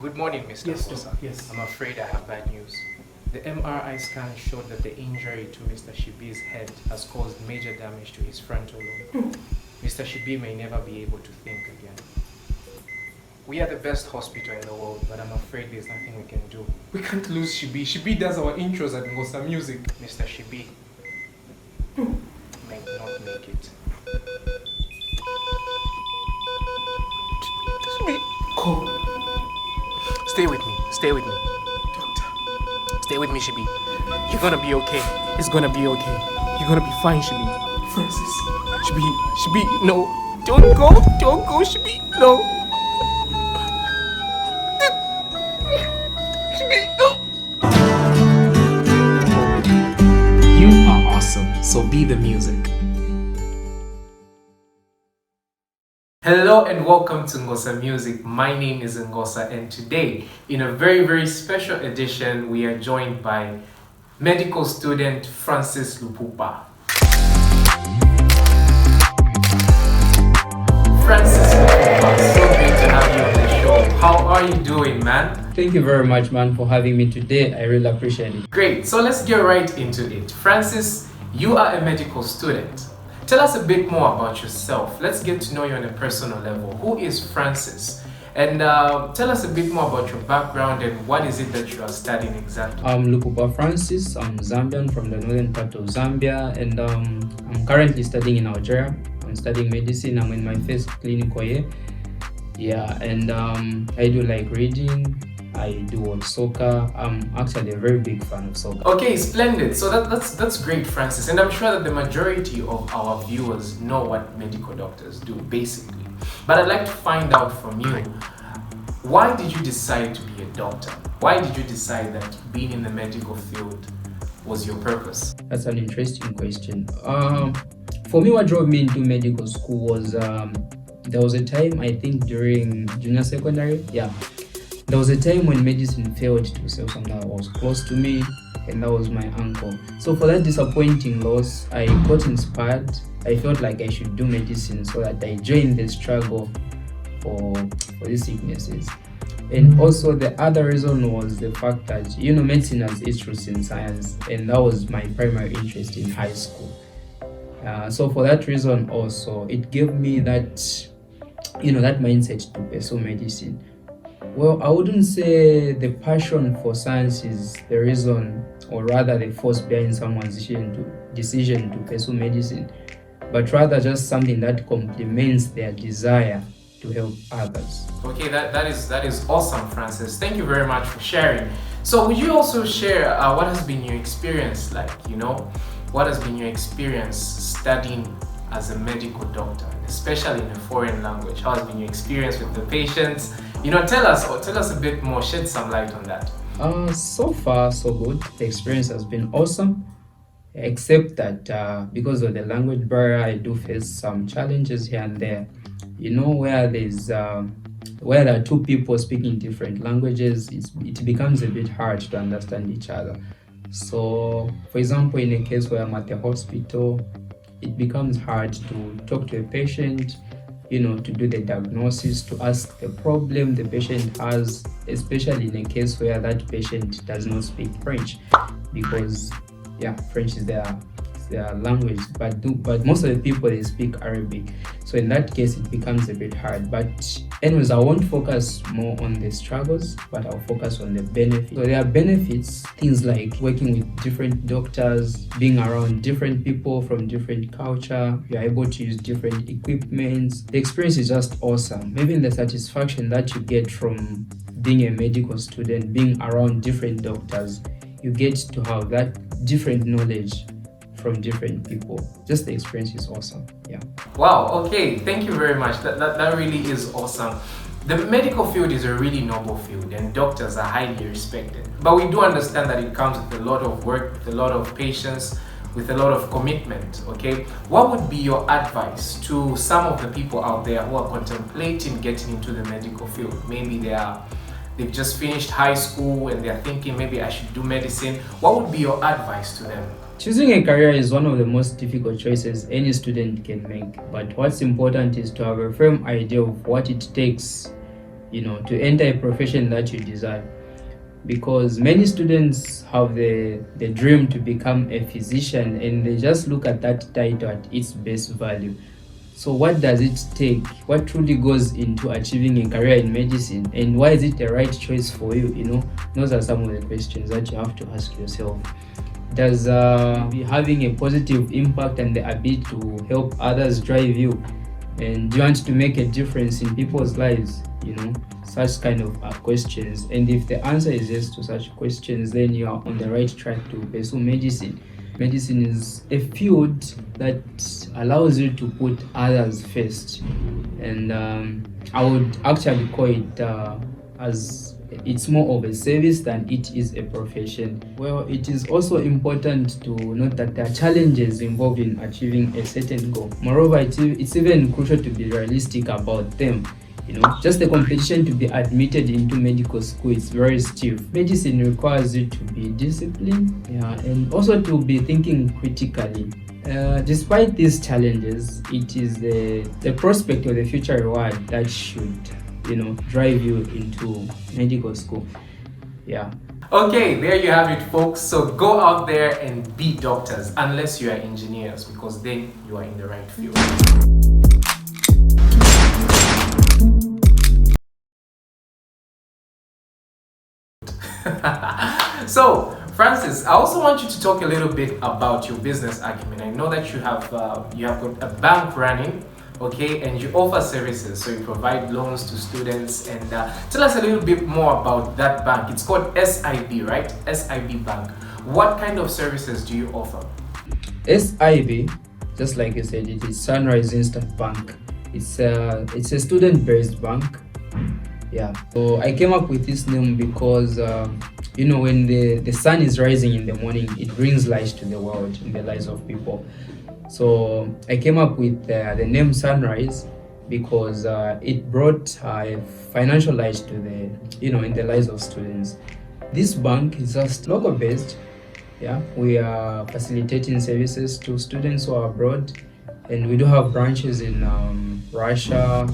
Good morning, Mr. Yes, Host. sir. Yes. I'm afraid I have bad news. The MRI scan showed that the injury to Mr. Shibi's head has caused major damage to his frontal lobe. Mr. Shibi may never be able to think again. We are the best hospital in the world, but I'm afraid there's nothing we can do. We can't lose Shibi. Shibi does our intros at ngosamusic. Mr. Shibi may not make it. Shibi, call. Stay with me. Stay with me. Doctor. Stay with me, Shibi. You're gonna be okay. It's gonna be okay. You're gonna be fine, Shibi. Francis. Shibi, no. Don't go, Shibi, no. Shibi, no. You are awesome, so be the music. Hello and welcome to Ngosa Music. My name is Ngosa, and today, in a very, very special edition, we are joined by medical student Francis Lupupa. Francis Lupupa, so great to have you on the show. How are you doing, man? Thank you very much, man, for having me today. I really appreciate it. Great, so let's get right into it. Francis, you are a medical student. Tell us a bit more about yourself. Let's get to know you on a personal level. Who is Francis? And tell us a bit more about your background and what is it that you are studying exactly. I'm Lupupa Francis. I'm Zambian from the northern part of Zambia, and I'm currently studying in Algeria. I'm studying medicine. I'm in my first clinical year. Yeah, and I do like reading. I do watch soccer. I'm actually a very big fan of soccer. Okay, splendid. So that's great, Francis. And I'm sure that the majority of our viewers know what medical doctors do, basically. But I'd like to find out from you, why did you decide to be a doctor? Why did you decide that being in the medical field was your purpose? That's an interesting question. For me, what drove me into medical school was there was a time, I think during junior secondary, there was a time when medicine failed to save someone that was close to me, and that was my uncle. So for that disappointing loss, I got inspired. I felt like I should do medicine so that I joined the struggle for these sicknesses. And also the other reason was the fact that, medicine has its roots in science, and that was my primary interest in high school. So for that reason also, it gave me that, that mindset to pursue medicine. Well, I wouldn't say the passion for science is the reason, or rather the force behind someone's decision to pursue medicine, but rather just something that complements their desire to help others. Okay, that is awesome, Francis. Thank you very much for sharing. So would you also share what has been your experience like, what has been your experience studying as a medical doctor, especially in a foreign language? How has been your experience with the patients? Tell us a bit more, shed some light on that. So far, so good. The experience has been awesome, except that because of the language barrier, I do face some challenges here and there. Where there are two people speaking different languages, it becomes a bit hard to understand each other. So, for example, in a case where I'm at the hospital, it becomes hard to talk to a patient, to do the diagnosis, to ask the problem the patient has, especially in a case where that patient does not speak French, because French is their language, but most of the people, they speak Arabic. So in that case, it becomes a bit hard. But anyways, I won't focus more on the struggles, but I'll focus on the benefits. So there are benefits, things like working with different doctors, being around different people from different culture. You're able to use different equipments. The experience is just awesome. Even the satisfaction that you get from being a medical student, being around different doctors, you get to have that different knowledge from different people. Just the experience is awesome. Yeah. Wow, okay, thank you very much. That really is awesome. The medical field is a really noble field, and doctors are highly respected. But we do understand that it comes with a lot of work, with a lot of patience, with a lot of commitment, okay? What would be your advice to some of the people out there who are contemplating getting into the medical field? Maybe they've just finished high school and they're thinking maybe I should do medicine. What would be your advice to them? Choosing a career is one of the most difficult choices any student can make, but what's important is to have a firm idea of what it takes to enter a profession that you desire. Because many students have the dream to become a physician, and they just look at that title at its base value. So what does it take? What truly goes into achieving a career in medicine, and why is it the right choice for you? Those are some of the questions that you have to ask yourself. Does having a positive impact and the ability to help others drive you? And do you want to make a difference in people's lives? Such kind of questions. And if the answer is yes to such questions, then you are on the right track to pursue medicine. Medicine is a field that allows you to put others first, and I would actually call it as it's more of a service than it is a profession. Well, it is also important to note that there are challenges involved in achieving a certain goal. Moreover, it's even crucial to be realistic about them. Just the competition to be admitted into medical school is very stiff. Medicine requires you to be disciplined, and also to be thinking critically. Despite these challenges, it is the prospect of the future reward that should, drive you into medical school. Okay, there you have it, folks. So go out there and be doctors, unless you are engineers, because then you are in the right field. So, Francis, I also want you to talk a little bit about your business acumen. I know that you have got a bank running, okay, and you offer services. So you provide loans to students, and tell us a little bit more about that bank. It's called SIB, right? SIB Bank. What kind of services do you offer? SIB, just like you said, it is Sunrise Instant Bank. It's a student-based bank. So I came up with this name because when the sun is rising in the morning, it brings light to the world, in the lives of people. So I came up with the name Sunrise because it brought financial light to in the lives of students. This bank is just local based. We are facilitating services to students who are abroad, and we do have branches in Russia,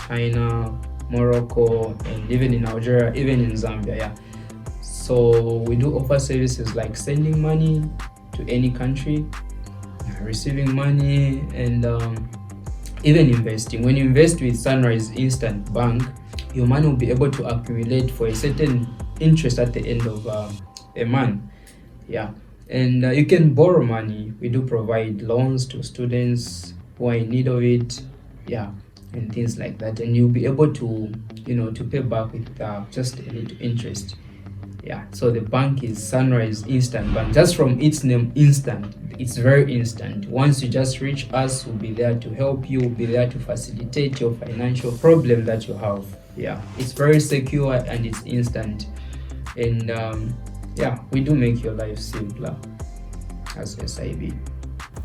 China, Morocco, and even in Algeria, even in Zambia. So we do offer services like sending money to any country, receiving money, and even investing. When you invest with Sunrise Instant Bank, your money will be able to accumulate for a certain interest at the end of a month. And you can borrow money. We do provide loans to students who are in need of it, and things like that. And you'll be able to, to pay back with just a little interest. So the bank is Sunrise Instant Bank. Just from its name, instant. It's very instant. Once you just reach us, we'll be there to help you. We'll be there to facilitate your financial problem that you have. It's very secure and it's instant. And we do make your life simpler as SIB.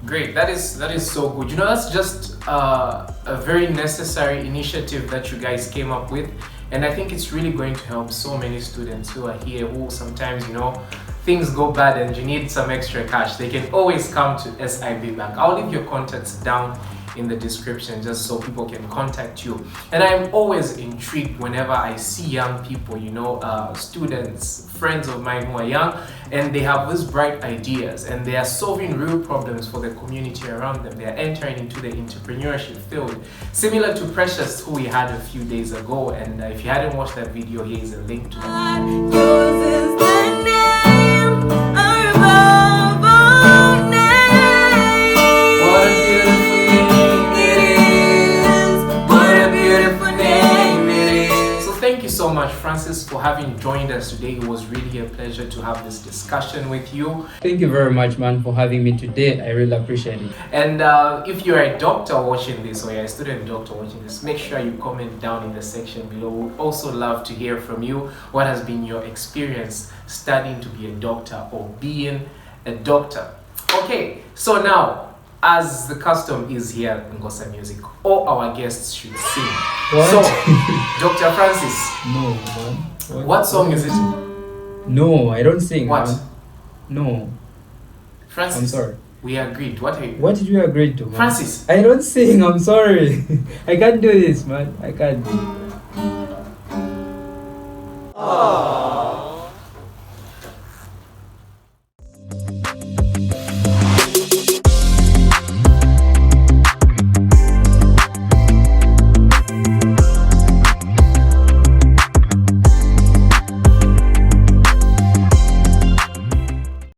Great, that is so good. That's just a very necessary initiative that you guys came up with, and I think it's really going to help so many students who are here who sometimes things go bad and you need some extra cash. They can always come to SIB Bank. I'll leave your contacts down in the description just so people can contact you. And I'm always intrigued whenever I see young people, students, friends of mine who are young, and they have these bright ideas and they are solving real problems for the community around them. They are entering into the entrepreneurship field, similar to Precious, who we had a few days ago. And if you hadn't watched that video, here is a link to that. So much, Francis, for having joined us today. It was really a pleasure to have this discussion with you. Thank you very much, man, for having me today. I really appreciate it. And if you're a doctor watching this, or you're a student doctor watching this, make sure you comment down in the section below. We'd also love to hear from you. What has been your experience studying to be a doctor or being a doctor? Okay, so now, as the custom is here in ngosamusic, all our guests should sing. What? So, Dr. Francis. No, man. What song is it? No, I don't sing. What? Man. No. Francis. I'm sorry. We agreed. What did you agree to, man? Francis. I don't sing. I'm sorry. I can't do this, man. I can't.